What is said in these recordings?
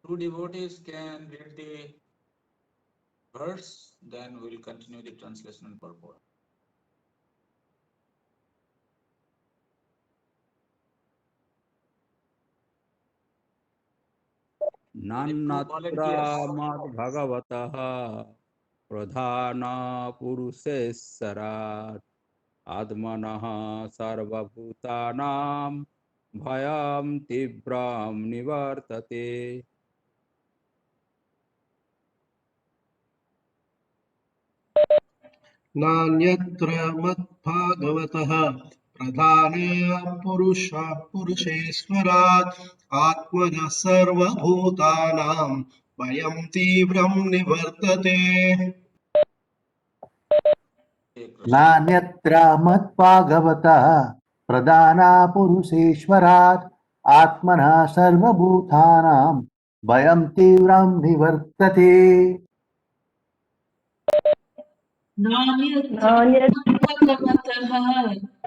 Two devotees can read the verse, then we'll continue the translation and purport. नान्यत्र मद्भगवतः प्रधानपुरुषेश्वरात् आत्मनः सर्वभूतानां भयं तीव्रं निवर्तते। नान्यत्र मद्भागवतः पुरुषेश्वरात् आत्मनः सर्वभूतानां भयं तीव्रं निवर्तते। नान्यत्र मद्भागवतः प्रधानपुरुषेश्वरात् आत्मनः सर्वभूतानां भयं तीव्रं निवर्तते। नान्यद्भगवतः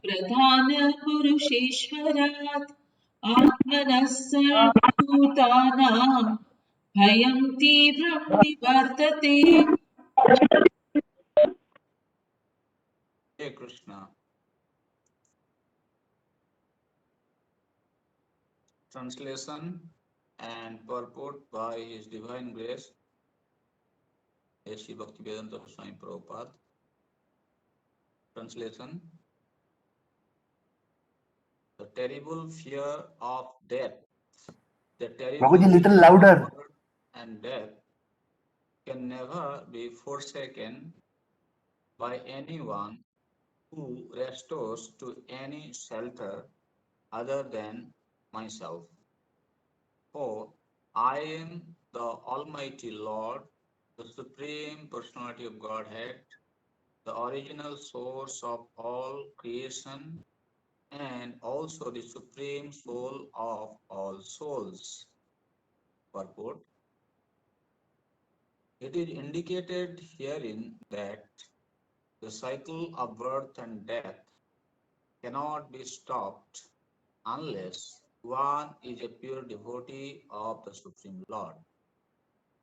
प्रधानपुरुषेश्वरात् आत्मनः सर्वभूतानां भयं तीव्रं निवर्तते। Hey Krishna. Translation and purport by His Divine Grace, A.C. Bhaktivedanta Swami Prabhupada. Translation: the terrible fear of death, the terrible Prabhuji, little fear louder. of birth and death can never be forsaken by anyone who restores to any shelter other than myself. For I am the Almighty Lord, the Supreme Personality of Godhead, the original source of all creation, and also the Supreme Soul of all souls. Purport: it is indicated herein that the cycle of birth and death cannot be stopped unless one is a pure devotee of the Supreme Lord.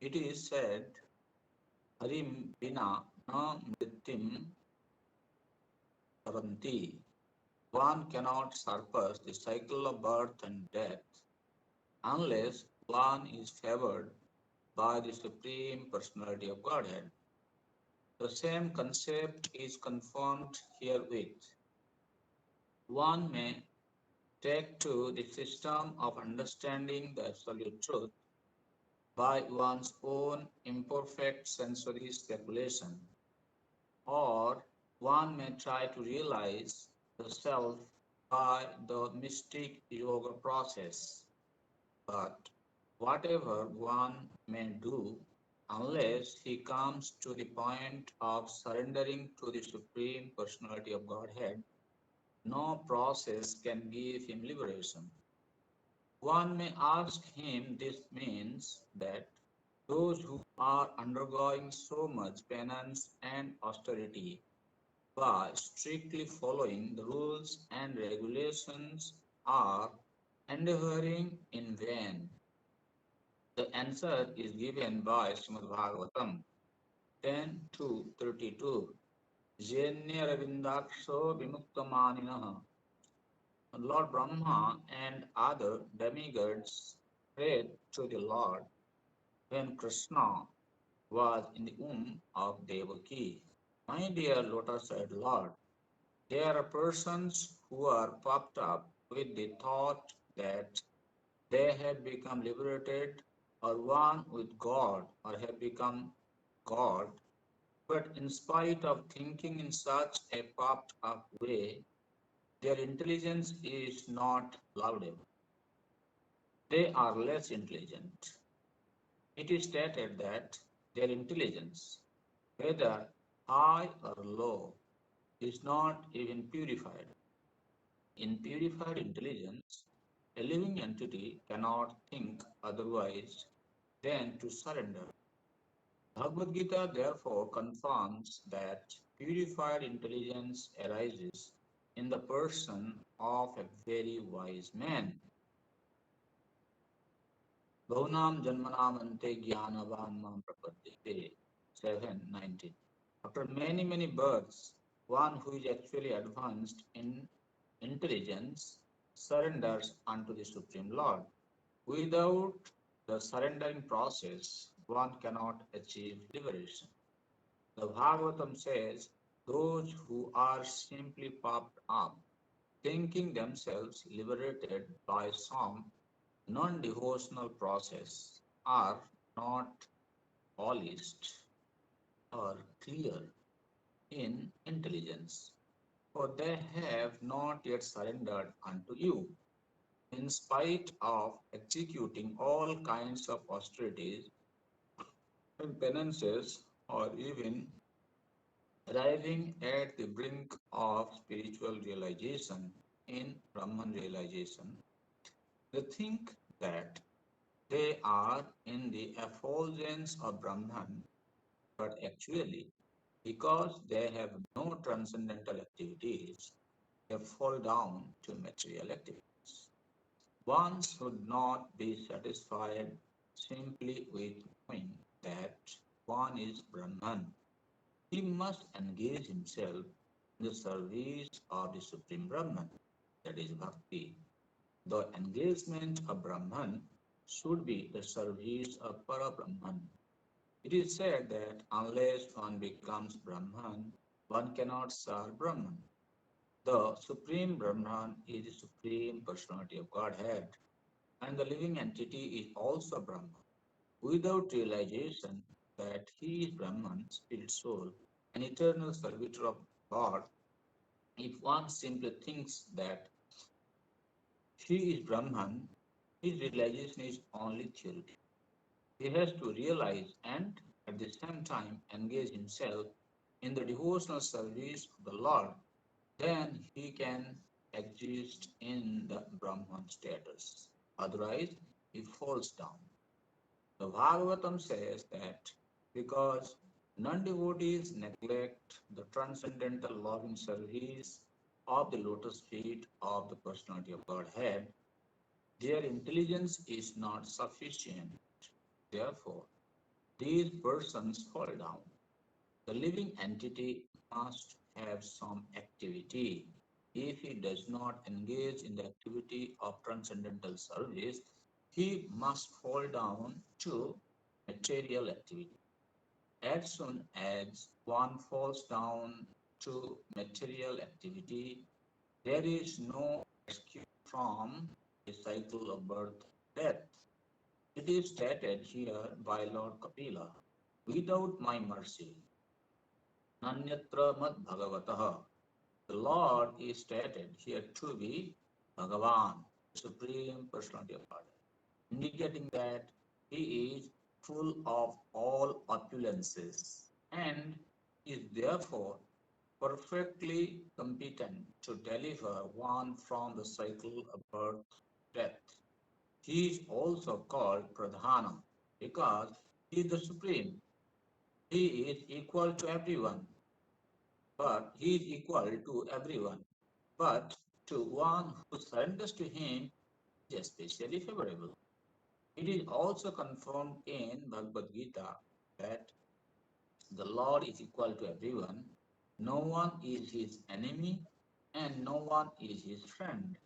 It is said, Harim Bina na Mritim Taranti. One cannot surpass the cycle of birth and death unless one is favored by the Supreme Personality of Godhead. The same concept is confirmed herewith. One may take to the system of understanding the absolute truth by one's own imperfect sensory speculation, or one may try to realize the self by the mystic yoga process. But whatever one may do, unless he comes to the point of surrendering to the Supreme Personality of Godhead, no process can give him liberation. One may ask him, this means that those who are undergoing so much penance and austerity by strictly following the rules and regulations are endeavoring in vain. The answer is given by Srimad Bhagavatam 10:2-32. Jenya Ravindaksho Vimuktamaninaha. Lord Brahma and other demigods prayed to the Lord when Krishna was in the womb of Devaki. My dear lotus-eyed Lord, there are persons who are puffed up with the thought that they have become liberated or one with God or have become God, but in spite of thinking in such a puffed up way, their intelligence is not laudable. They are less intelligent. It is stated that their intelligence, whether high or low, is not even purified. In purified intelligence, a living entity cannot think otherwise than to surrender. Bhagavad Gita therefore confirms that purified intelligence arises in the person of a very wise man. Bahunam Janmanam Ante Jnanavan Mam Prapadyate 7:19. After many, many births, one who is actually advanced in intelligence surrenders unto the Supreme Lord. Without the surrendering process, one cannot achieve liberation. The Bhagavatam says, those who are simply puffed up, thinking themselves liberated by some non-devotional process, are not polished or clear in intelligence, for they have not yet surrendered unto you. In spite of executing all kinds of austerities and penances, or even arriving at the brink of spiritual realization in Brahman realization, they think that they are in the effulgence of Brahman, but actually, because they have no transcendental activities, they fall down to material activities. One should not be satisfied simply with knowing that one is Brahman. He must engage himself in the service of the Supreme Brahman, that is Bhakti. The engagement of Brahman should be the service of Parabrahman. It is said that unless one becomes Brahman, one cannot serve Brahman. The Supreme Brahman is the Supreme Personality of Godhead, and the living entity is also Brahman. Without realization that he is Brahman, spirit soul, an eternal servitor of God, if one simply thinks that he is Brahman, his realization is only theoretical. He has to realize and at the same time engage himself in the devotional service of the Lord, then he can exist in the Brahman status. Otherwise, he falls down. The Bhagavatam says that because non-devotees neglect the transcendental loving service of the lotus feet of the personality of Godhead, their intelligence is not sufficient. Therefore, these persons fall down. The living entity must have some activity. If he does not engage in the activity of transcendental service, he must fall down to material activity. As soon as one falls down to material activity, there is no escape from the cycle of birth and death. It is stated here by Lord Kapila, without my mercy, Nanyatra Mad Bhagavatah. The Lord is stated here to be Bhagavan, Supreme Personality of God, indicating that He is full of all opulences and is therefore perfectly competent to deliver one from the cycle of birth, death. He is also called Pradhana because he is the supreme. He is equal to everyone, but he is equal to everyone. But to one who surrenders to him is especially favorable. It is also confirmed in Bhagavad Gita that the Lord is equal to everyone. No one is his enemy and no one is his friend.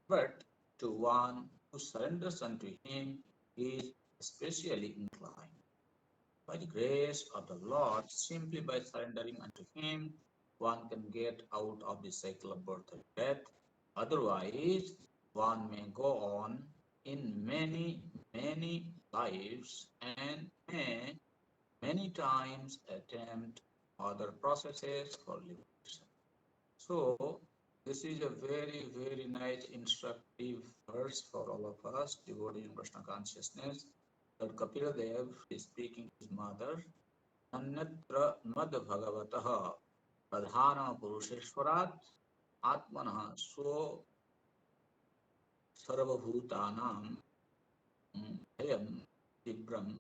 But to one who surrenders unto him is especially inclined. By the grace of the Lord, simply by surrendering unto him, one can get out of the cycle of birth and death. Otherwise, one may go on in many, many lives and may many times attempt other processes for liberation. So, this is a very, very nice instructive verse for all of us devoted in Krishna consciousness. That Kapila Dev is speaking to his mother, Annatra Mad Bhagavatah Pradhana Purusheshwarat Atmana So Sarvabhutanam Bhayam Tibram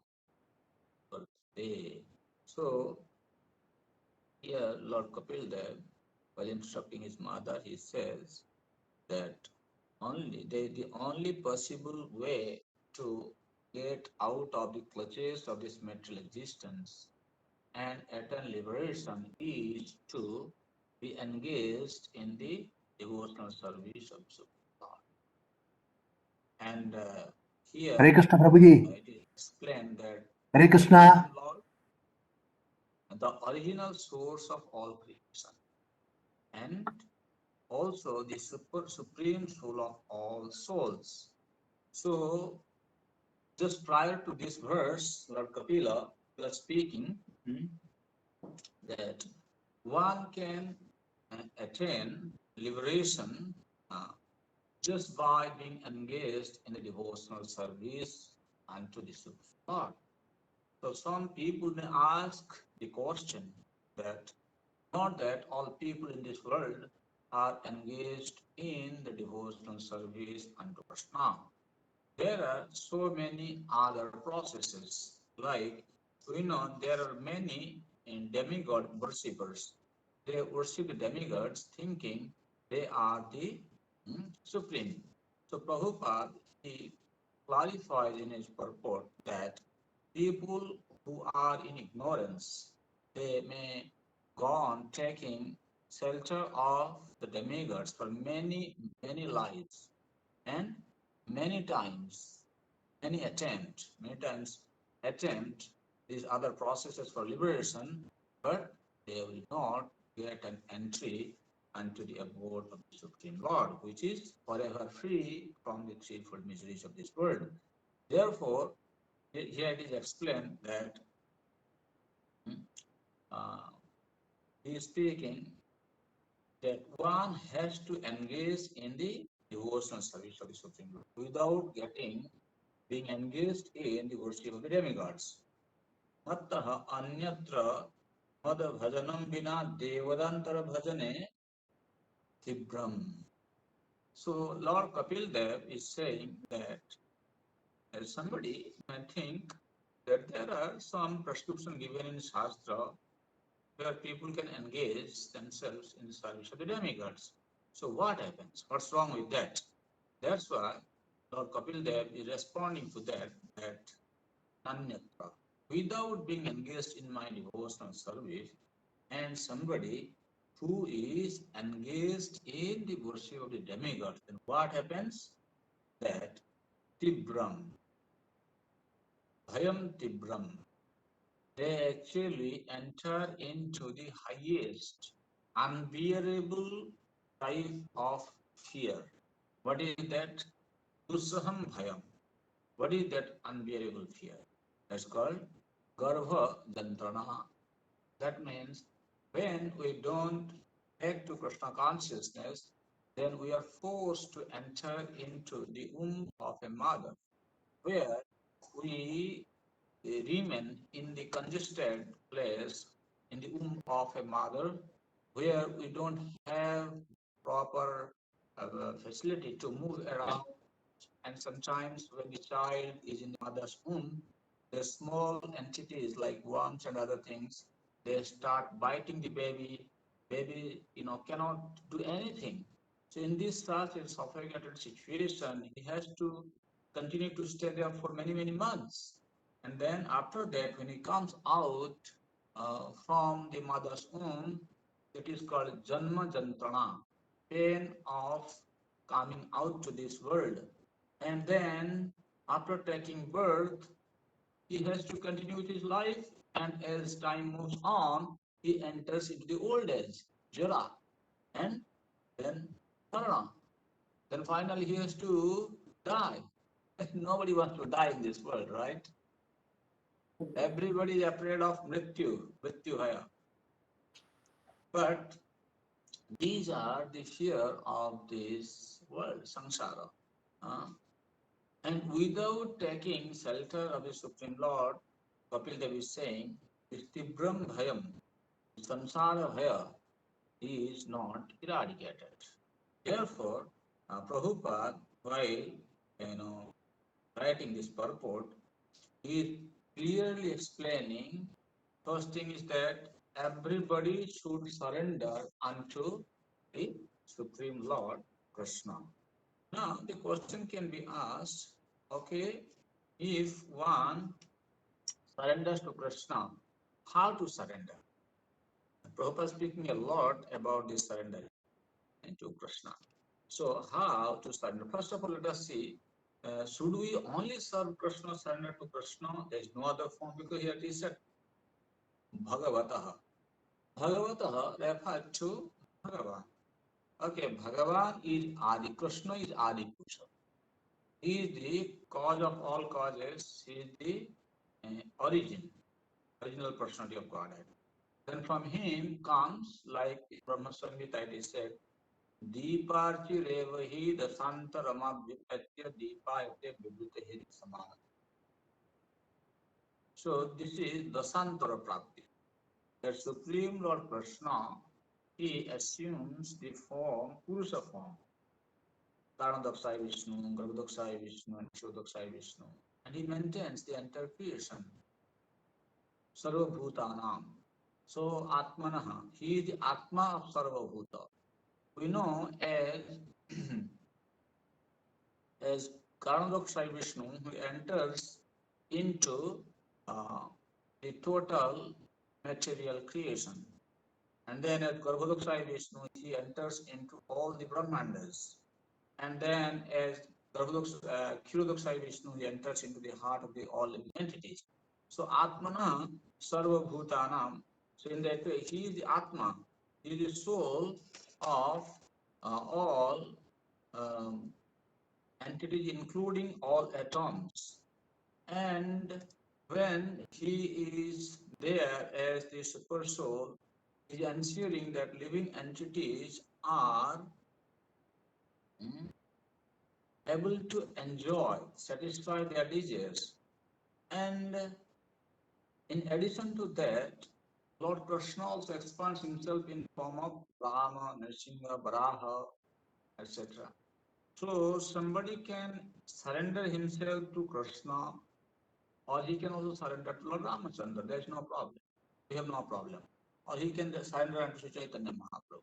Varte. So, here Lord Kapil Dev, while instructing his mother, he says that the only possible way to get out of the clutches of this material existence and attain liberation is to be engaged in the devotional service of Supreme Lord. And here Hare Krishna Prabhuji. it is explained that Hare the Krishna. Supreme Lord, the original source of all creation, and also the supreme soul of all souls. So, just prior to this verse, Lord Kapila was speaking that one can attain liberation just by being engaged in the devotional service unto the Supreme Lord. So some people may ask the question that not that all people in this world are engaged in the devotional service unto Krishna. There are so many other processes, like we know there are many demigod worshippers. They worship the demigods thinking they are the supreme. So Prabhupada, he clarifies in his purport that people who are in ignorance, they may go on taking shelter of the demigods for many, many lives and many times, many times attempt these other processes for liberation, but they will not get an entry unto the abode of the Supreme Lord, which is forever free from the threefold miseries of this world. Therefore, here it is explained that he is speaking that one has to engage in the devotional service of the Supreme Lord without being engaged in the worship of the demigods. Mattaha anyatra mad bhajanam vina devadantara bhajane tibram. So Lord Kapil Dev is saying that somebody may think that there are some prescription given in Shastra where people can engage themselves in the service of the demigods. So what happens? What's wrong with that? That's why Lord Kapil Dev is responding to that Nanyatra. Without being engaged in my devotional service, and somebody who is engaged in the worship of the demigods, then what happens? That Tibram, Bhayam Tibram, they actually enter into the highest unbearable type of fear. What is that? Dussaham Bhayam. What is that unbearable fear? That's called Garbha Jantrana. That means when we don't take to Krishna consciousness, then we are forced to enter into the womb of a mother, where we remain in the congested place in the womb of a mother, where we don't have proper facility to move around. And sometimes when the child is in the mother's womb, the small entities like worms and other things, they start biting the baby. Baby, cannot do anything. So in this such a suffocated situation, he has to continue to stay there for many, many months. And then after that, when he comes out from the mother's womb, it is called Janma Jantrana, pain of coming out to this world. And then after taking birth, he has to continue with his life. And as time moves on, he enters into the old age, Jara, and then Karna. Then finally he has to die. Nobody wants to die in this world, right? Everybody is afraid of Mrityu Bhaya. But these are the fear of this world, samsara. And without taking shelter of the Supreme Lord, Kapil Dev is saying, Tibram Bhayam, samsara Bhaya is not eradicated. Therefore, Prabhupada, while writing this purport, he is clearly explaining. First thing is that everybody should surrender unto the Supreme Lord Krishna. Now, the question can be asked, okay, if one surrenders to Krishna, how to surrender? Prabhupada speaking a lot about this surrender to Krishna. So how to surrender? First of all, let us see, should we only serve Krishna, surrender to Krishna? There is no other form, because here it is said Bhagavataha. Bhagavataha refers to Bhagavan. Okay, Bhagavan is Adi, Krishna is Adi Purusha. He is the cause of all causes, he is the original personality of Godhead. Then from him comes, like Brahma Samhita it is said, Deeparchi Revahi Dasanta Rama Vipatya Deepayate Vibhuta Hiri Samana. So this is Dasantara Prapti. The Supreme Lord Krishna, he assumes the form, Purusha form. Karandaksai Vishnu, Garbhodaksai Vishnu, and Shodaksai Vishnu. And he maintains the entire creation. Sarva Bhutanam. So Atmanaha, he is the Atma of Sarva Bhuta. We know as Karandaksai Vishnu, who enters into the total material creation. And then as Garbhodaksai Vishnu, he enters into all the Brahmandas. And then as Kshirodaksai Vishnu, he enters into the heart of the all living entities. So Atmana Sarva Bhutanam. So in that way, he is the Atma, he is the soul of all entities, including all atoms. And when he is there as the super soul, he is ensuring that living entities are able to enjoy, satisfy their desires. And in addition to that, Lord Krishna also expands himself in form of Rama, Nrsimha, Varaha, etc. So somebody can surrender himself to Krishna, or he can also surrender to Lord Ramachandra. There is no problem. We have no problem. Or he can surrender unto Sri Chaitanya Mahaprabhu.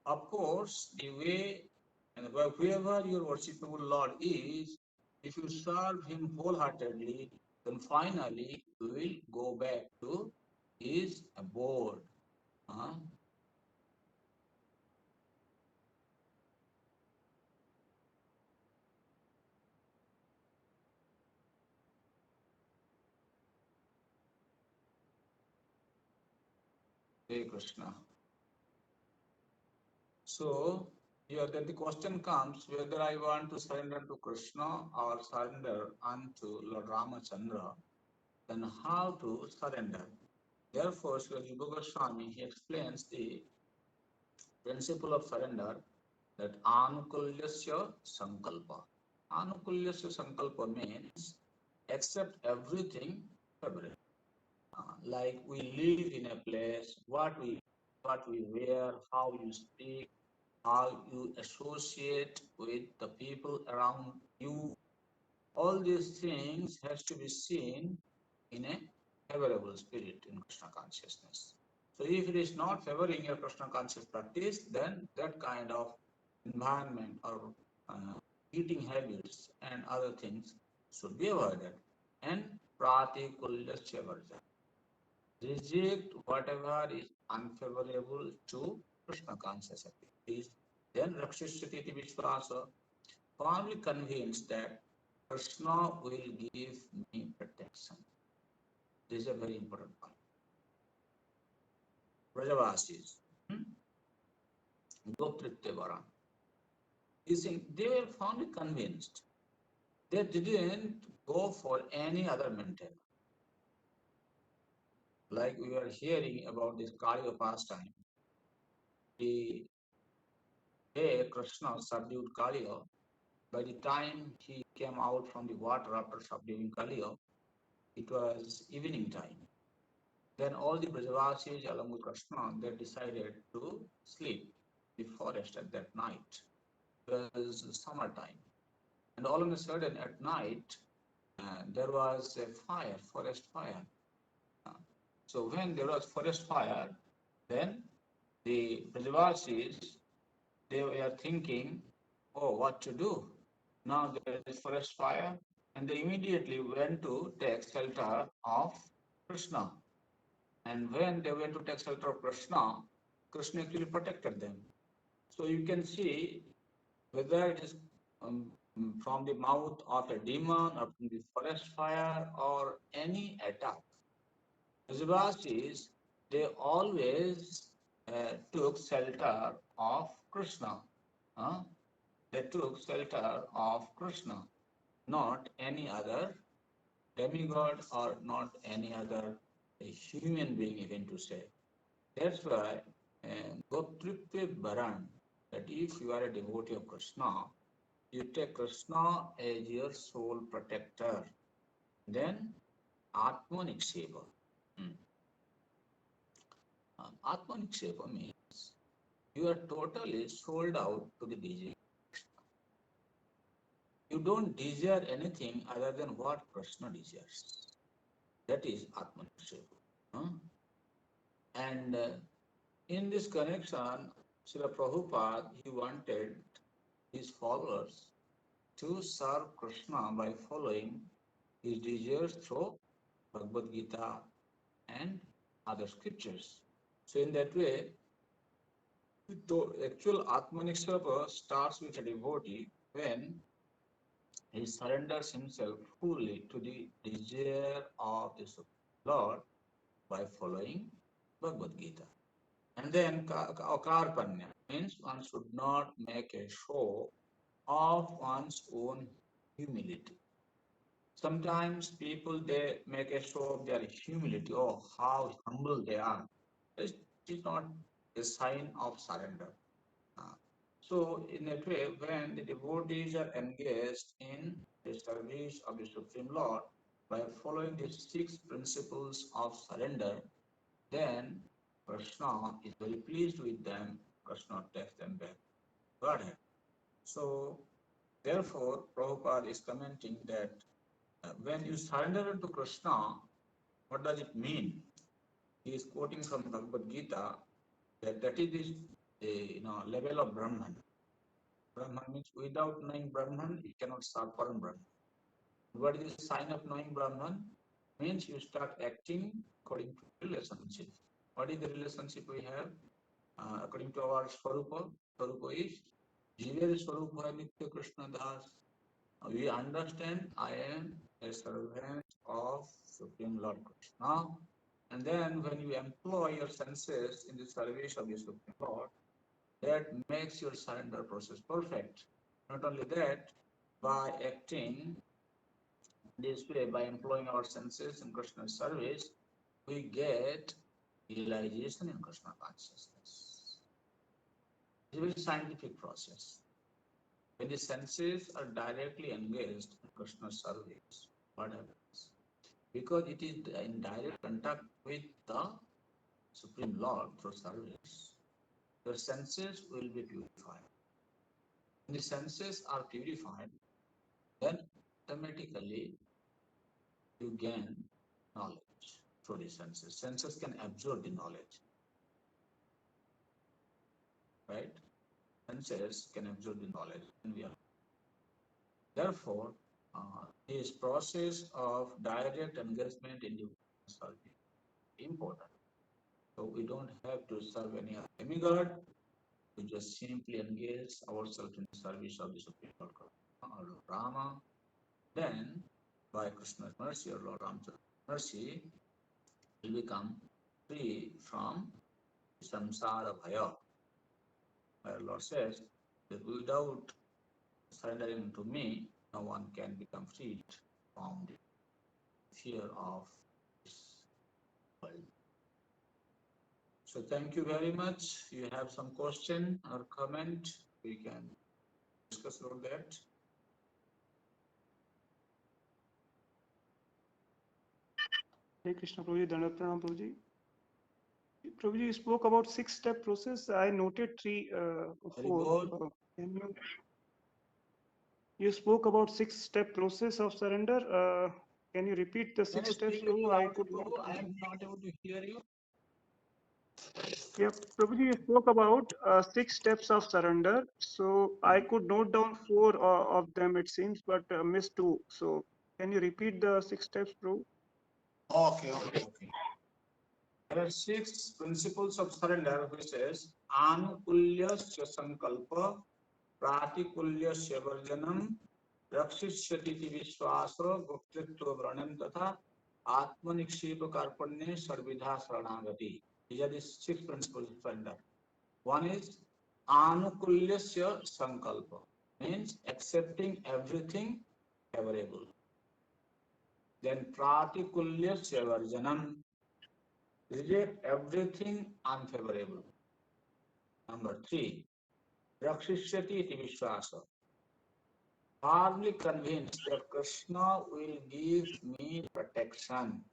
Of course, the way and whoever your worshipable Lord is, if you serve him wholeheartedly, then finally you will go back to his abode. Hare Krishna. So here then the question comes whether I want to surrender to Krishna or surrender unto Lord Ramachandra, then how to surrender? Therefore, Srila Jiva Goswami, he explains the principle of surrender, that Anukulyasya Sankalpa. Anukulyasya Sankalpa means accept everything favorable. Like we live in a place, what we wear, how you speak, how you associate with the people around you, all these things has to be seen in a favorable spirit in Krishna consciousness. So if it is not favoring your Krishna conscious practice, then that kind of environment or eating habits and other things should be avoided. And pratikulyasya varja. Reject whatever is unfavorable to Krishna conscious activities. Then Rakshishyati Vishwasa, firmly convinced that Krishna will give me protection. This is a very important point. Brajavasis, Goptrityavara, you see, they were firmly convinced. They didn't go for any other maintenance. Like we were hearing about this Kaliya pastime, the day Krishna subdued Kaliya, by the time he came out from the water after subduing Kaliya, it was evening time. Then all the Brajavasis along with Krishna, they decided to sleep in the forest at that night. It was summertime. And all of a sudden at night, there was a fire, forest fire. So when there was forest fire, then the Brajavasis, they were thinking, oh, what to do? Now there is forest fire, and they immediately went to take shelter of Krishna. And when they went to take shelter of Krishna, Krishna actually protected them. So you can see whether it is from the mouth of a demon or from the forest fire or any attack. Brajavasis, they always took shelter of Krishna. Huh? They took shelter of Krishna, not any other demigod or not any other human being, even to say. That's why Goptripte Baran, that if you are a devotee of Krishna, you take Krishna as your soul protector. Then Atmaniksheva. Atmaniksheva means you are totally sold out to the desire. You don't desire anything other than what Krishna desires. That is Atmaniksheva. Huh? And in this connection, Srila Prabhupada, he wanted his followers to serve Krishna by following his desires through Bhagavad Gita and other scriptures. So in that way, the actual Atmanikshava starts with a devotee when he surrenders himself fully to the desire of the Supreme Lord by following Bhagavad Gita. And then Karpanya means one should not make a show of one's own humility. Sometimes people, they make a show of their humility, oh, how humble they are. It is not a sign of surrender. So in that way, when the devotees are engaged in the service of the Supreme Lord by following the 6 principles of surrender, then Krishna is very pleased with them. Krishna takes them back to Godhead. So therefore, Prabhupada is commenting that when you surrender to Krishna, what does it mean? He is quoting from Bhagavad Gita that is the level of Brahman. Brahman means without knowing Brahman, you cannot serve Param Brahman. What is the sign of knowing Brahman? Means you start acting according to relationship. What is the relationship we have? According to our Swarupa, Swarupa is Jiver Swarupa Nitya Krishna Das. We understand I am a servant of Supreme Lord Krishna. And then when you employ your senses in the service of the Supreme Lord, that makes your surrender process perfect. Not only that, by acting this way, by employing our senses in Krishna's service, we get realization in Krishna consciousness. It's a very scientific process. When the senses are directly engaged in Krishna's service, what happens? Because it is in direct contact with the Supreme Lord through service, your senses will be purified. When the senses are purified, then automatically you gain knowledge through the senses. Senses can absorb the knowledge, right? Senses can absorb the knowledge, and we are. Therefore, this process of direct engagement in the service is important. So we don't have to serve any other demigod. We just simply engage ourselves in the service of the Supreme Lord or Lord Rama. Then, by Krishna's mercy or Lord Rama's mercy, we become free from samsara bhaya. Our Lord says that without surrendering to me, no one can become freed from the fear of this world. So thank you very much. If you have some question or comment, we can discuss about that. Hare Krishna Prabhuji, Dandavat Pranam Prabhuji. Prabhuji, you spoke about 6-step process. I noted 3, Very 4. good. You spoke about 6-step process of surrender. Can you repeat the 6 steps? Prabhu, I could not. I am not able to hear you. Yeah, Prabhuji, you spoke about 6 steps of surrender. So I could note down 4 of them, it seems, but missed 2. So Can you repeat the 6 steps, Prabhu? Okay. There are 6 principles of surrender, which says Anukulyasya Sankalpa, Pratikulyasya Varjanam, Rakshishyati Vishwasa, Guptritva Vranam Tatha, Atmanikshepa Karpanye, Sarvidha Saranagati. These are the 6 principles of surrender. One is Anukulyasya Sankalpa, means accepting everything favorable. Then Pratikulyasya Varjanam, reject everything unfavorable. Number 3, Rakshishyati iti Vishwasa, firmly convinced that Krishna will give me protection.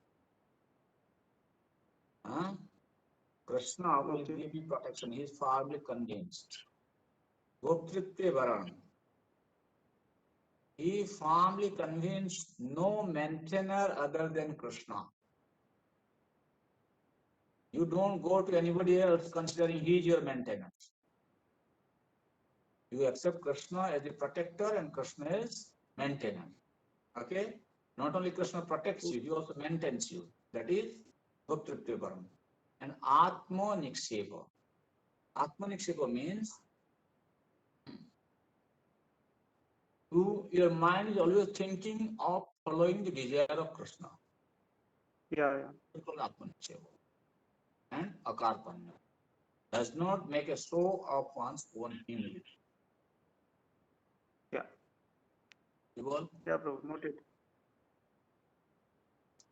Krishna will Okay. give me protection. He is firmly convinced. Goptritve Varan, he firmly convinced no maintainer other than Krishna. You don't go to anybody else considering he is your maintainer. You accept Krishna as a protector and Krishna is maintainer. Okay? Not only Krishna protects you, he also maintains you. That is Bhakti Param. And Atma Nikshepa. Atma Nikshepa means your mind is always thinking of following the desire of Krishna. Yeah. It's called Atma Nikshepa. And Akarpanya. Does not make a show of one's own humility. Yeah. You all? Yeah, Prabhu. Noted.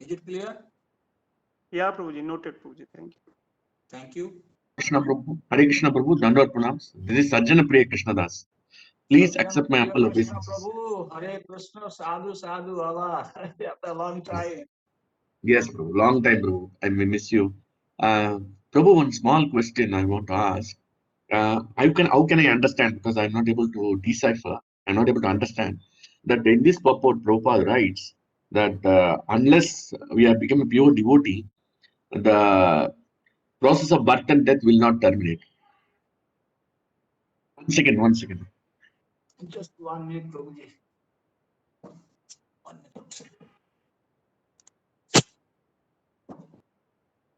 Is it clear? Yeah, Prabhuji. Noted, Prabhuji. Thank you. Thank you. Krishna Prabhu, Hare Krishna Prabhu, Dandavad Pranams. This is Sajjana Priya Krishnadas. Please accept my humble Krishna obeisances. Prabhu, Hare Krishna, Sadhu, Sadhu, Baba. After a long time. Yes, Prabhu. Long time, Prabhu. I may miss you. Prabhu, one small question I want to ask. How can I understand? Because I'm not able to decipher. I'm not able to understand that in this purport, Prabhupada writes that unless we have become a pure devotee, the process of birth and death will not terminate. One second. Just 1 minute, Prabhuji. 1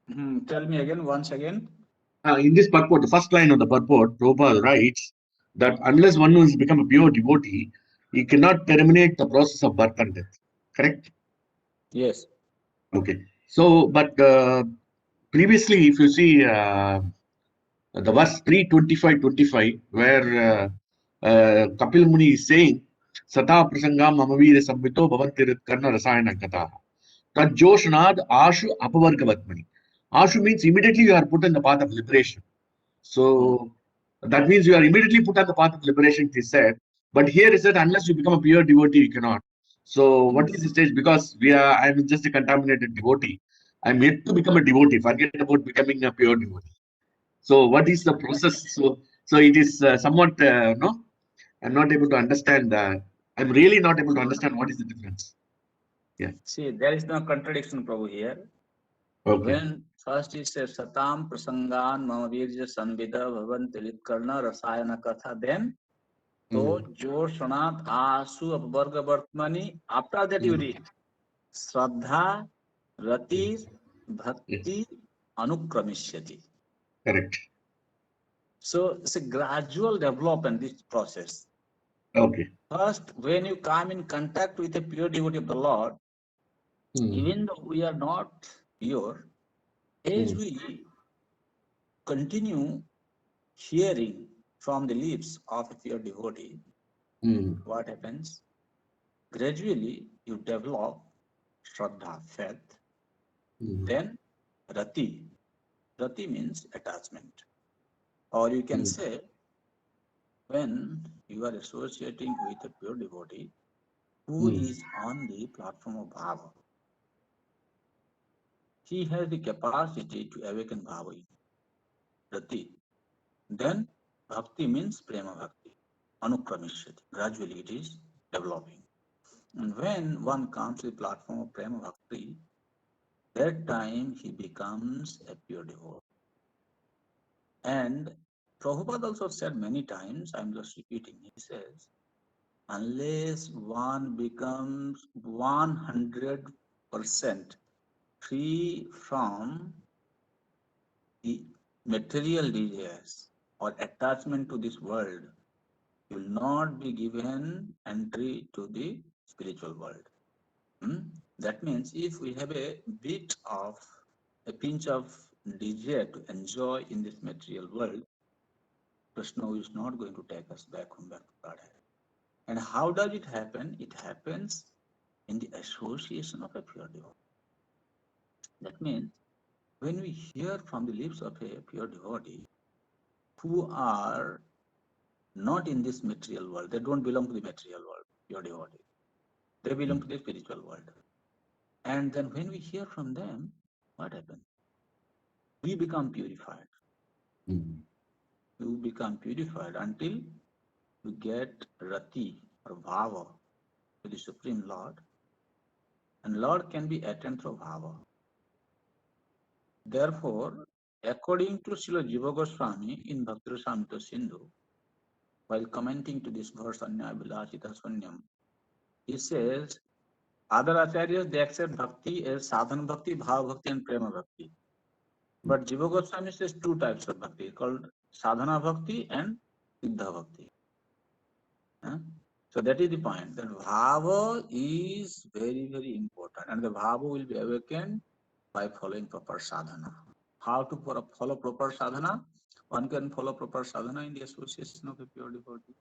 minute. Tell me again, once again. In this purport, the first line of the purport, Prabhupada writes that unless one has become a pure devotee, he cannot terminate the process of birth and death. Correct? Yes. Okay. So, but previously, if you see the verse 3:25-25, where Kapil Muni is saying, Sata Prasangam Amavira Sambhito Bhavantirit Karna Rasayana Kataha. That Joshnad Ashu Apavargavatmani. Ashu means immediately you are put in the path of liberation. So that means you are immediately put on the path of liberation, it is said. But here is that unless you become a pure devotee, you cannot. So what is the stage? Because I am just a contaminated devotee. I am yet to become a devotee. Forget about becoming a pure devotee. So what is the process? So it is somewhat no. I'm not able to understand. I'm really not able to understand what is the difference. Yeah. See, there is no contradiction, Prabhu, here. Okay. When first he says Satam Prasangan Mamavirja Sanvida Bhavantilit Karna Rasayana Katha, then so Joshanat Asu Apvarga Vartmani. After that you read Shraddha, Rati, Bhakti, Anukramishyati. Correct. So it's a gradual development, this process. Okay. First, when you come in contact with a pure devotee of the Lord, even though we are not pure, as we continue hearing from the lips of a pure devotee, what happens? Gradually, you develop Shraddha, faith. Then Rati. Rati means attachment. Or you can say, when you are associating with a pure devotee who is on the platform of Bhava, he has the capacity to awaken Bhava, Rati. Then Bhakti means Prema Bhakti, Anukramishyati. Gradually it is developing. And when one comes to the platform of Prema Bhakti, that time he becomes a pure devotee. And Prabhupada also said many times, I'm just repeating, he says, unless one becomes 100% free from the material desires or attachment to this world, you will not be given entry to the spiritual world. That means if we have a pinch of desire to enjoy in this material world, Krishna is not going to take us back home, back to Godhead. And how does it happen? It happens in the association of a pure devotee. That means when we hear from the lips of a pure devotee who are not in this material world, they don't belong to the material world, pure devotee. They belong to the spiritual world. And then when we hear from them, what happens? We become purified. You become purified until you get rati or bhava to the Supreme Lord. And Lord can be attained through bhava. Therefore, according to Srila Jiva Goswami in Bhakti-rasamrita Sindhu, while commenting to this verse Anyabhilasita Sunyam, he says, other acharyas, they accept bhakti as sadhana bhakti, bhava bhakti and prema bhakti. But Jiva Goswami says two types of bhakti called sadhana bhakti and siddha bhakti. So that is the point. That bhava is very, very important, and the bhava will be awakened by following proper sadhana. How to follow proper sadhana? One can follow proper sadhana in the association of a pure devotee.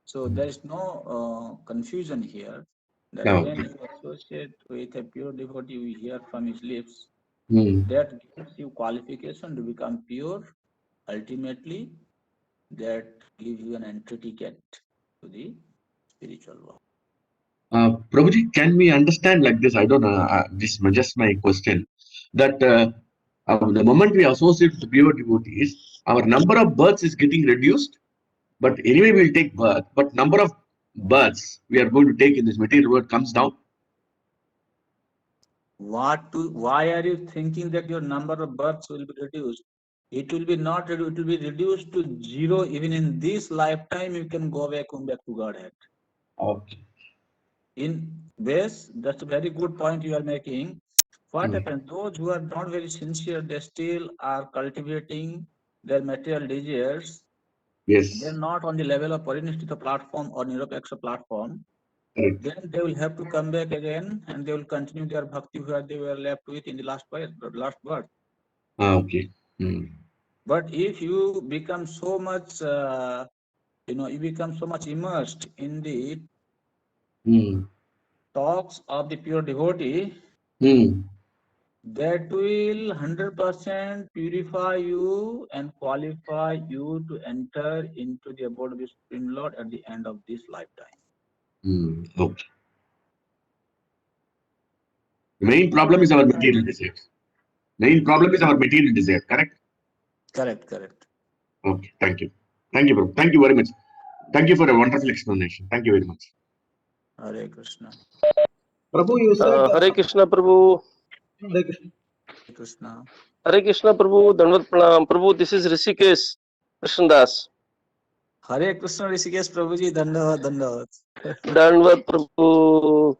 So there is no confusion here. That when you associate with a pure devotee, we hear from his lips, that gives you qualification to become pure. Ultimately, that gives you an entry ticket to the spiritual world. Prabhuji, can we understand like this? I don't know. This is just my question. That the moment we associate with pure devotees, our number of births is getting reduced. But anyway, we'll take birth. But number of births we are going to take in this material world comes down. Why are you thinking that your number of births will be reduced? It will be not reduced. It will be reduced to zero. Even in this lifetime, you can come back to Godhead. Okay. In this, that's a very good point you are making. What happens? Those who are not very sincere, they still are cultivating their material desires. Yes. They're not on the level of Parinishthita platform or Niropaksha platform. Correct. Then they will have to come back again and they will continue their bhakti where they were left with in the last birth. Okay. But if you become so much, you become so much immersed in the talks of the pure devotee, that will 100% purify you and qualify you to enter into the abode of the Supreme Lord at the end of this lifetime. Okay. The main problem is our material desire. Correct? Correct. Okay. Thank you. Thank you, bro. Thank you very much. Thank you for a wonderful explanation. Thank you very much. Hare Krishna. Prabhu, you said Hare Krishna, Prabhu. Hare Krishna. Krishna. Hare Krishna, Prabhu. Dandavat Pranam. Prabhu, this is Rishikesh Krishnadas. Hare Krishna, Rishikesh Prabhuji. Dandavat. Dandavat, Prabhu.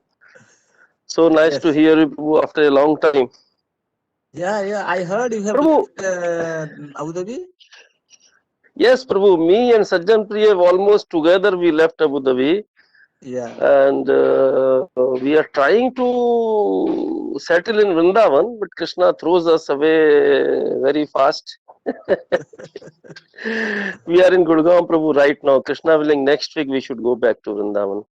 So nice to hear you, Prabhu, after a long time. Yeah. I heard you have Prabhu, left Abu Dhabi. Yes, Prabhu. Me and Sajjan Priya almost together we left Abu Dhabi. Yeah. And we are trying to settle in Vrindavan, but Krishna throws us away very fast. We are in Gurgaon, Prabhu, right now. Krishna willing, next week we should go back to Vrindavan.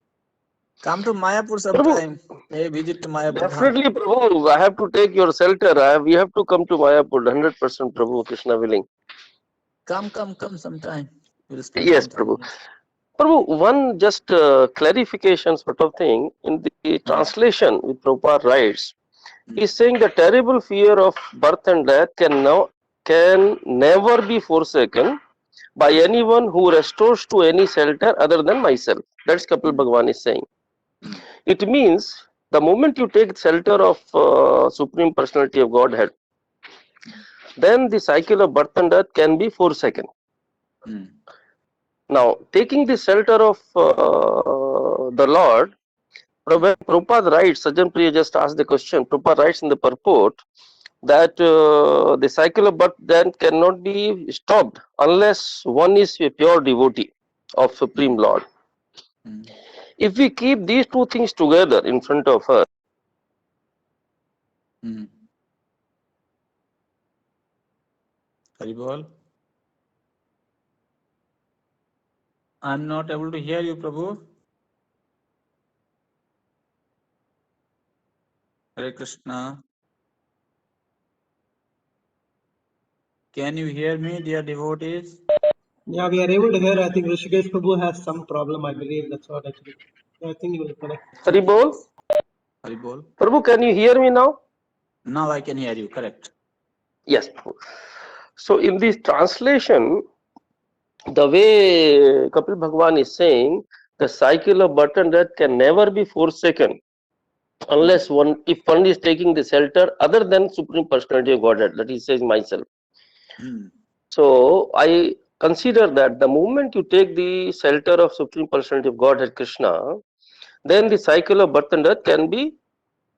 Come to Mayapur sometime. Hey, visit to Mayapur. Definitely, Prabhu. I have to take your shelter. We have to come to Mayapur, 100%, Prabhu, Krishna willing. Come sometime. We'll spend Yes, Prabhu. Prabhu, one just clarification sort of thing. In the translation with Prabhupada writes, he's saying the terrible fear of birth and death can never be forsaken by anyone who restores to any shelter other than myself. That's Kapil Bhagwan is saying. It means the moment you take shelter of Supreme Personality of Godhead, then the cycle of birth and death can be forsaken. Now, taking the shelter of the Lord, when Prabhupada writes, Sajjan Priya just asked the question, Prabhupada writes in the purport that the cycle of birth then cannot be stopped unless one is a pure devotee of Supreme Lord. Mm. If we keep these two things together in front of us, Mm. Haribol? I'm not able to hear you, Prabhu. Hare Krishna. Can you hear me, dear devotees? Yeah, we are able to hear. I think Rishikesh Prabhu has some problem. I believe that's what actually. I think he will connect. Haribol, Haribol? Prabhu, can you hear me now? Now I can hear you, correct. Yes. So in this translation, the way Kapil Bhagwan is saying, the cycle of birth and death can never be forsaken unless if one is taking the shelter other than Supreme Personality of Godhead, that he says myself. Mm. So I consider that the moment you take the shelter of Supreme Personality of Godhead Krishna, then the cycle of birth and death can be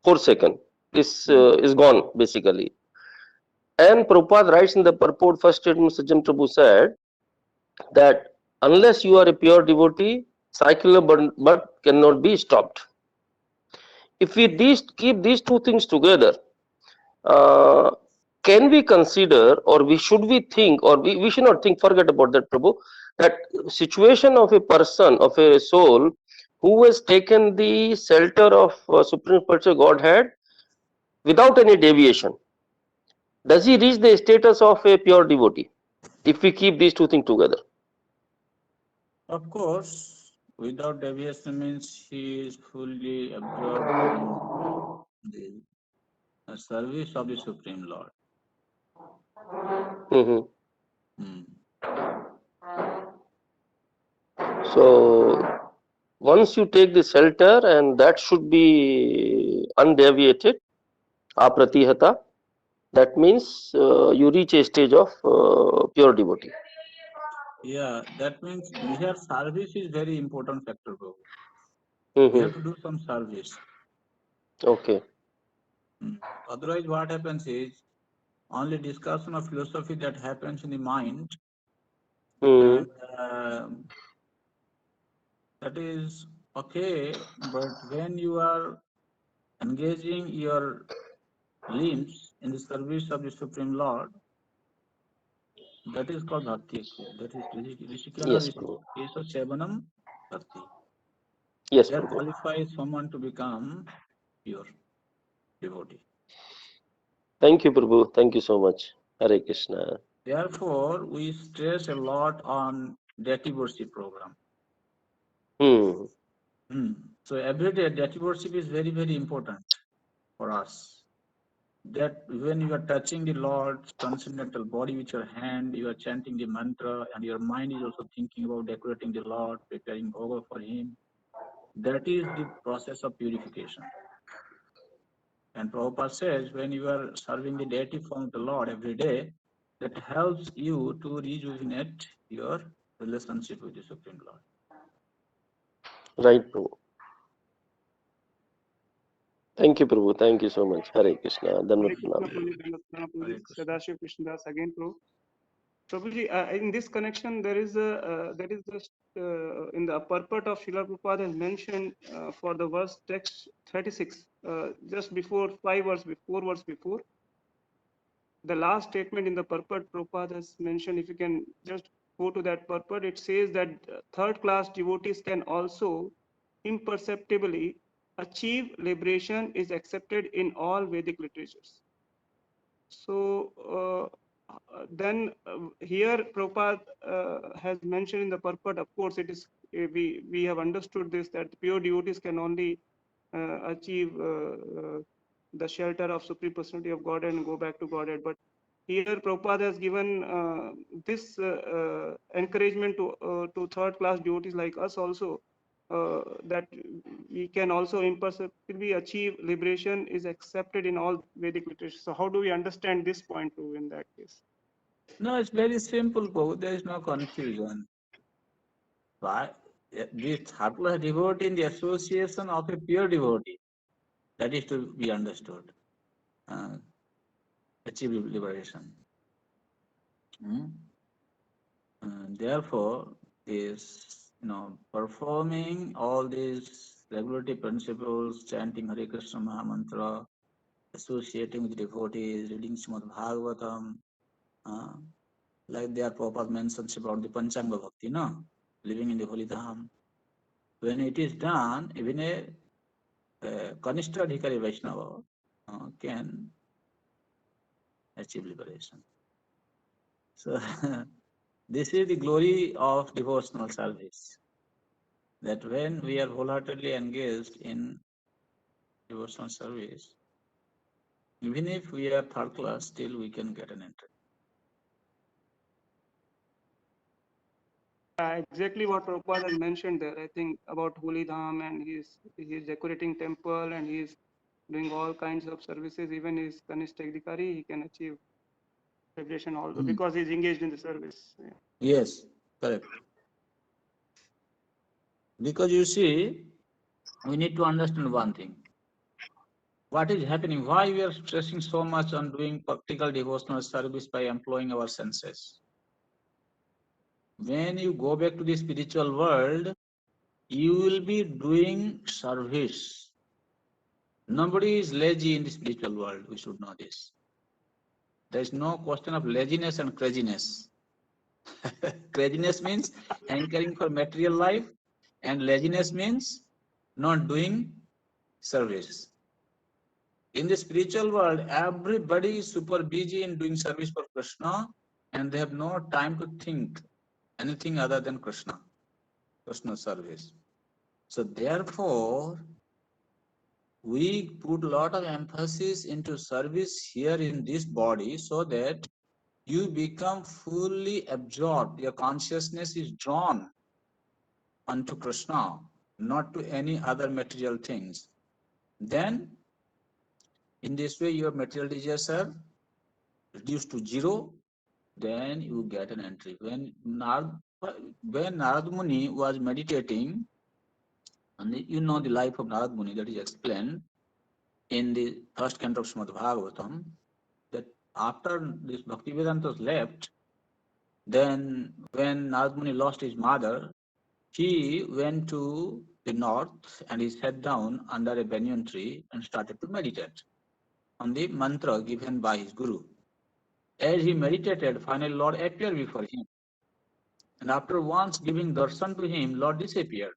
forsaken, is gone basically. And Prabhupada writes in the purport, first statement Sajjan Prabhu said that unless you are a pure devotee, cycle of birth cannot be stopped. If we keep these two things together, can we consider, or should we think, or we should not think, forget about that, Prabhu, that situation of a person, of a soul, who has taken the shelter of Supreme Personal Godhead without any deviation, does he reach the status of a pure devotee if we keep these two things together? Of course, without deviation means he is fully absorbed in the service of the Supreme Lord. Mhm. Mm. So once you take the shelter, and that should be undeviated, apratihata, that means you reach a stage of pure devotee. Yeah, that means here service is very important factor, bro. Mhm. We have to do some service. Okay. Otherwise, what happens is only discussion of philosophy that happens in the mind, Mhm. and that is okay. But when you are engaging your limbs in the service of the Supreme Lord, that is called bhakti. That is Rishikena Yes, Prabhu. Kesha Sevanam Bhakti. Yes, That Prabhu. qualifies someone to become pure devotee. Thank you, Prabhu. Thank you so much. Hare Krishna. Therefore, we stress a lot on deity worship program. So every day deity worship is very, very important for us. That when you are touching the Lord's transcendental body with your hand, you are chanting the mantra, and your mind is also thinking about decorating the Lord, preparing bhoga for Him. That is the process of purification. And Prabhupada says, when you are serving the deity form of the Lord every day, that helps you to rejuvenate your relationship with the Supreme Lord. Right, Prabhu. Thank you, Prabhu. Thank you so much. Hare Krishna. Hare Dhanvat Krishna, Pranam. Prabhuji, Dhanvat Pranam, Hare Prabhuji, Krishna. Sadashiv Krishnadas again, Prabhu. Prabhuji, in this connection, there is just in the purport of Srila Prabhupada has mentioned for the verse text 36, just before 4 verse before, the last statement in the purport Prabhupada has mentioned. If you can just go to that purport, it says that third class devotees can also imperceptibly achieve liberation is accepted in all Vedic literatures. So then here Prabhupada has mentioned in the purport, of course, it is we have understood this, that pure devotees can only achieve the shelter of Supreme Personality of God and go back to Godhead. But here Prabhupada has given this encouragement to third class devotees like us also, that we can also imperceptibly achieve liberation is accepted in all Vedic literature. So how do we understand this point too in that case? No, it's very simple, Prabhu. There is no confusion. Why? this third class devotee in the association of a pure devotee. That is to be understood. Achieve liberation. Therefore, is performing all these regulatory principles, chanting Hare Krishna Mahamantra, associating with devotees, reading Srimad Bhagavatam, like their Prabhupada mentions about the Panchanga Bhakti, no? Living in the Holy Dham. When it is done, even a Kanishta Adhikari Vaishnava can achieve liberation. So, this is the glory of devotional service. That when we are wholeheartedly engaged in devotional service, even if we are third class, still we can get an entry. Exactly what Prabhupada has mentioned there. I think about Holy Dham, and he's decorating temple, and he's doing all kinds of services. Even his Kanishta Adhikari, he can achieve liberation also because he's engaged in the service. Yeah. Yes, correct. Because you see, we need to understand one thing. What is happening? Why we are stressing so much on doing practical devotional service by employing our senses? When you go back to the spiritual world, you will be doing service. Nobody is lazy in the spiritual world. We should know this. There is no question of laziness and craziness. Craziness means hankering for material life, and laziness means not doing service. In the spiritual world, everybody is super busy in doing service for Krishna, and they have no time to think anything other than Krishna service. So therefore, we put a lot of emphasis into service here in this body so that you become fully absorbed. Your consciousness is drawn unto Krishna, not to any other material things. Then, in this way, your material desires are reduced to zero. Then you get an entry. When Narad Muni was meditating, and you know the life of Narad Muni that is explained in the first canto of Srimad Bhagavatam, that after this Bhaktivedanta was left, then when Narad Muni lost his mother, he went to the north and he sat down under a banyan tree and started to meditate on the mantra given by his guru. As he meditated, finally Lord appeared before him. And after once giving darshan to him, Lord disappeared.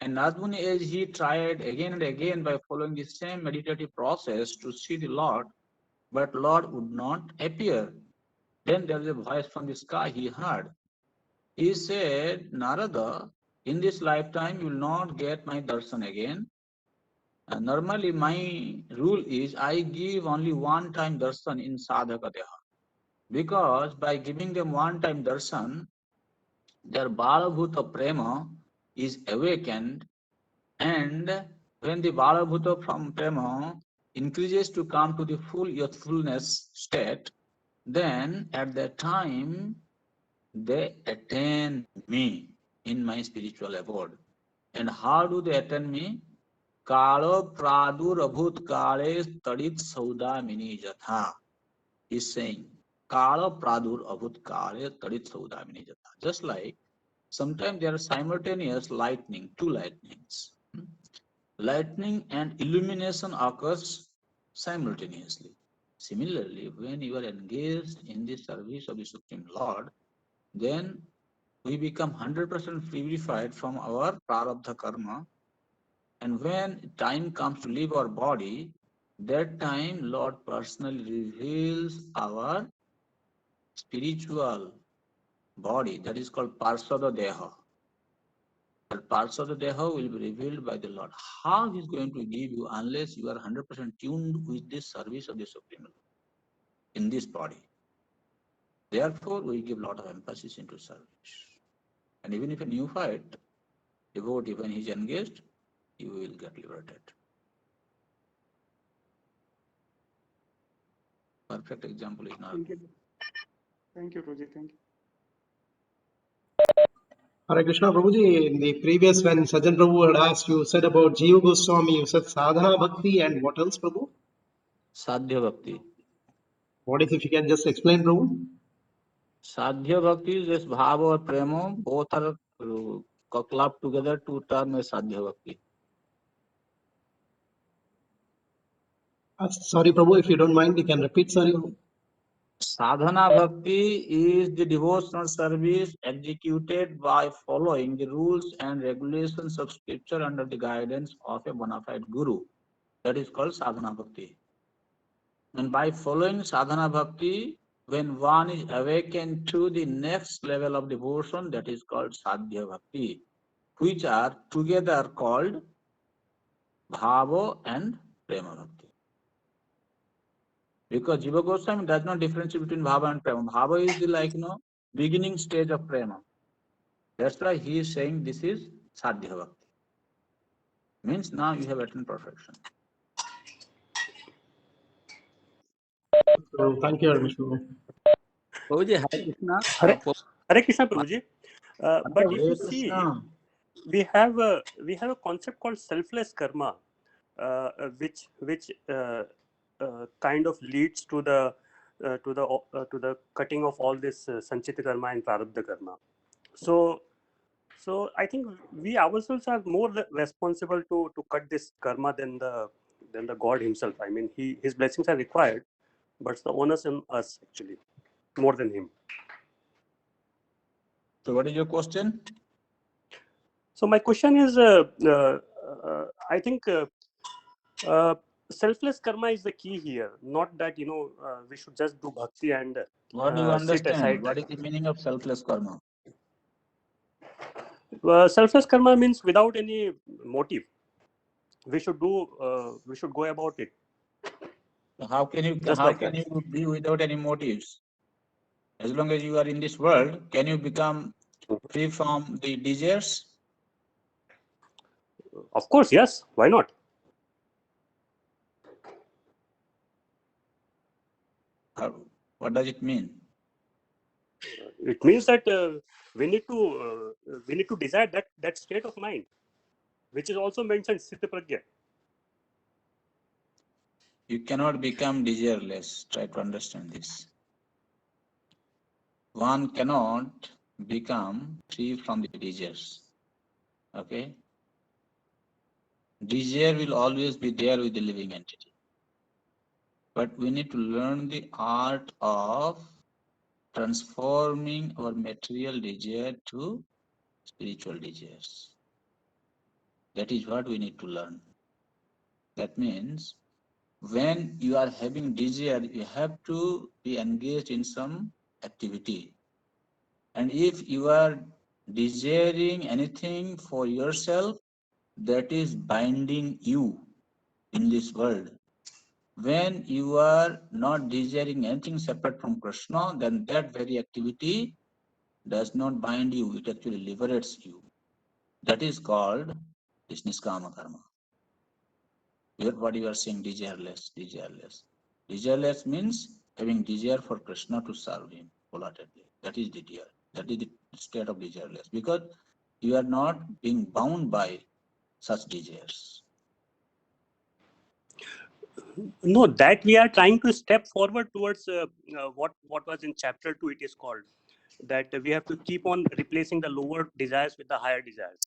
And Narad Muni, as he tried again and again by following the same meditative process to see the Lord, but Lord would not appear. Then there was a voice from the sky he heard. He said, Narada, in this lifetime you will not get my darshan again. Normally my rule is I give only one time darshan in sadhaka deha. Because by giving them one time darshan, their balavbhuta prema is awakened, and when the balavbhuta from prema increases to come to the full youthfulness state, then at that time they attain me in my spiritual abode. And how do they attain me? Kalo pradur abhut kale tadit saudamini jatha. Is saying, Kala pradur abhut kale tadit saudamini jatha. Just like sometimes there are simultaneous lightning, two lightnings. Lightning and illumination occurs simultaneously. Similarly, when you are engaged in the service of the Supreme Lord, then we become 100% purified from our prarabdha karma. And when time comes to leave our body, that time Lord personally reveals our spiritual body, that is called Parsada Deha. That Parsada Deha will be revealed by the Lord. How He is going to give you unless you are 100% tuned with this service of the Supreme Lord in this body? Therefore, we give a lot of emphasis into service. And even if a neophyte devotee, when he is engaged, he will get liberated. Perfect example is Narad. Thank you, Roji. Thank you. Hare Krishna Prabhuji, in the previous when Sajan Prabhu had asked, you said about Jiva Goswami, you said sadhana bhakti and what else, Prabhu? Sadhya bhakti. What is, if you can just explain, Prabhu? Sadhya bhakti is this bhava or prema, both are clubbed together to term a sadhya bhakti. Sorry, Prabhu, if you don't mind, you can repeat, sorry. Sadhana bhakti is the devotional service executed by following the rules and regulations of scripture under the guidance of a bona fide guru. That is called sadhana bhakti. And by following sadhana bhakti, when one is awakened to the next level of devotion, that is called sadhya bhakti, which are together called bhava and prema bhakti. Because Jiva Goswami does not differentiate between bhava and prema. Bhava is the beginning stage of prema. That's why he is saying this is sadhya bhakti. Means now you have attained perfection. So, thank you very much, Prabhu. Prabhuji, Hare Krishna. Hare Krishna, Prabhuji. But if Hare you see, Krishna. we have a concept called selfless karma, which kind of leads to the cutting of all this sanchita karma and prarabdha karma. So I think we ourselves are more responsible to cut this karma than the God himself. I mean, his blessings are required, but it's the onus on us actually more than him. So what is your question? So my question is, I think selfless karma is the key here. Not that we should just do bhakti and What do you sit understand? aside. What is the meaning of selfless karma? Selfless karma means without any motive. We should go about it. How can you Just like that. be without any motives? As long as you are in this world, can you become free from the desires? Of course, yes. Why not? What does it mean? It means that we need to desire that state of mind, which is also mentioned Sthita Prajna. You cannot become desireless. Try to understand this. One cannot become free from the desires. Okay? Desire will always be there with the living entity. But we need to learn the art of transforming our material desire to spiritual desires. That is what we need to learn. That means when you are having desire, you have to be engaged in some activity. And if you are desiring anything for yourself, that is binding you in this world. When you are not desiring anything separate from Krishna, then that very activity does not bind you, it actually liberates you. That is called this niskama karma. What you are saying, desireless. Desireless means having desire for Krishna to serve him wholeheartedly. That is the desire. That is the state of desireless, because you are not being bound by such desires. No, that we are trying to step forward towards what was in chapter 2. It is called that we have to keep on replacing the lower desires with the higher desires,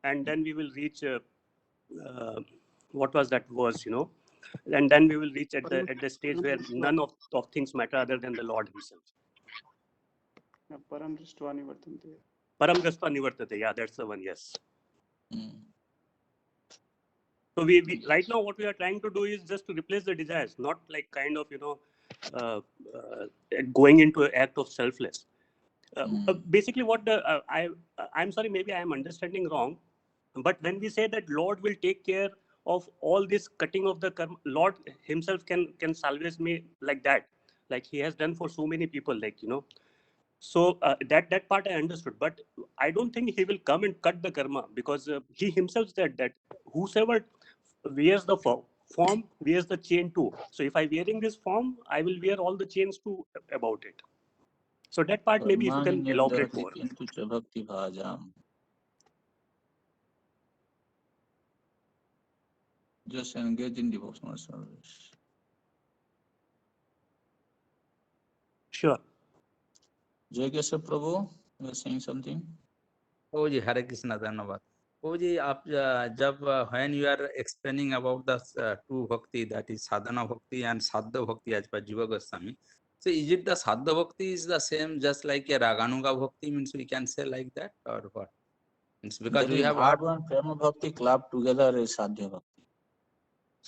and then we will reach what was that verse, and then we will reach at the stage where none of things matter other than the Lord himself. Param Drishtva Nivartante. Param Drishtva Nivartate. Yeah, that's the one. Yes. So we right now what we are trying to do is just to replace the desires, not like kind of going into an act of selfless. Basically, what I'm sorry, maybe I am understanding wrong, but when we say that Lord will take care of all this cutting of the karma, Lord himself can salvage me like that, like he has done for so many people, So that part I understood, but I don't think he will come and cut the karma, because he himself said that whosoever wears the form wears the chain too. So if I'm wearing this form, I will wear all the chains too about it. So that part maybe if you can elaborate more. just engage in devotional service. Sure. Jai Keshav Prabhu, you are saying something? प्रभु जी हरे कृष्णा धन्यवाद प्रभु जी आप जब when you are explaining about the two bhakti, that is sadhana bhakti and sadhya bhakti as per Jiva Goswami, so is it the sadhya bhakti is the same just like a raganuga bhakti, means we can say like that, or what? It's because That we is have Bhava and Prema Bhakti clubbed together is Sadhya Bhakti.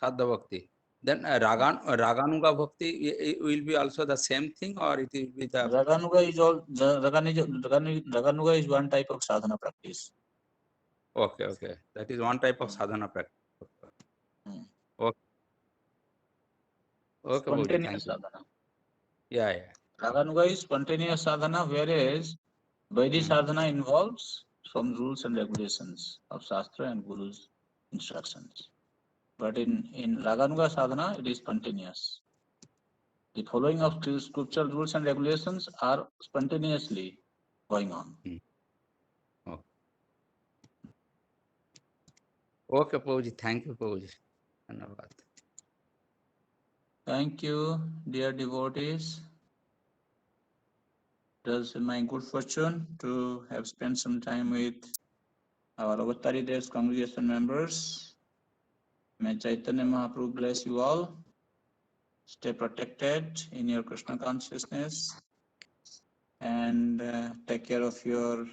sadhya bhakti, then raganuga bhakti will be also the same thing, or it will be the Raganuga is all Raganuga is one type of sadhana practice. okay, that is one type of sadhana practice. Hmm. Okay, okay, Prabhuji, Spontaneous thank you. sadhana. Yeah. Raganuga is spontaneous sadhana, whereas Vaidhi sadhana involves some rules and regulations of Shastra and Guru's instructions. But in Raganuga sadhana, it is spontaneous. The following of scriptural rules and regulations are spontaneously going on. Okay, Prabhuji, thank you, Prabhuji. Dhanyavad. Thank you, dear devotees. It was my good fortune to have spent some time with our Avatari Dev's congregation members. May Chaitanya Mahaprabhu bless you all. Stay protected in your Krishna consciousness and take care of your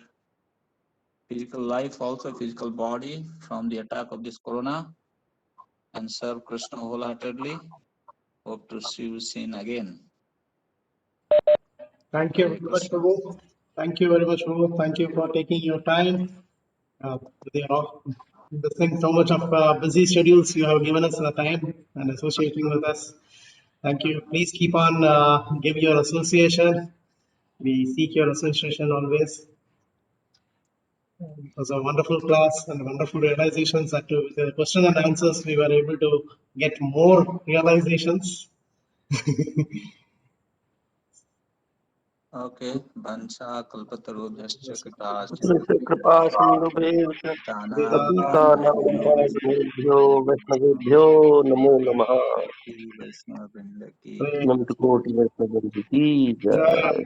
physical life, also physical body, from the attack of this corona, and serve Krishna wholeheartedly. Hope to see you soon again. Thank you Hare very much, Krishna. Prabhu. Thank you very much, Prabhu. Thank you for taking your time. With so much of busy schedules, you have given us the time and associating with us. Thank you. Please keep on giving your association. We seek your association always. It was a wonderful class and wonderful realizations. That with the question and answers, we were able to get more realizations. Okay. Vancha kalpatarubhyascha kripa कृपा सिन्धुभ्यः पतितानां वैष्णवेभ्यो नमो नमः। वैष्णव वृंद की नमः कोटि वैष्णव की जय।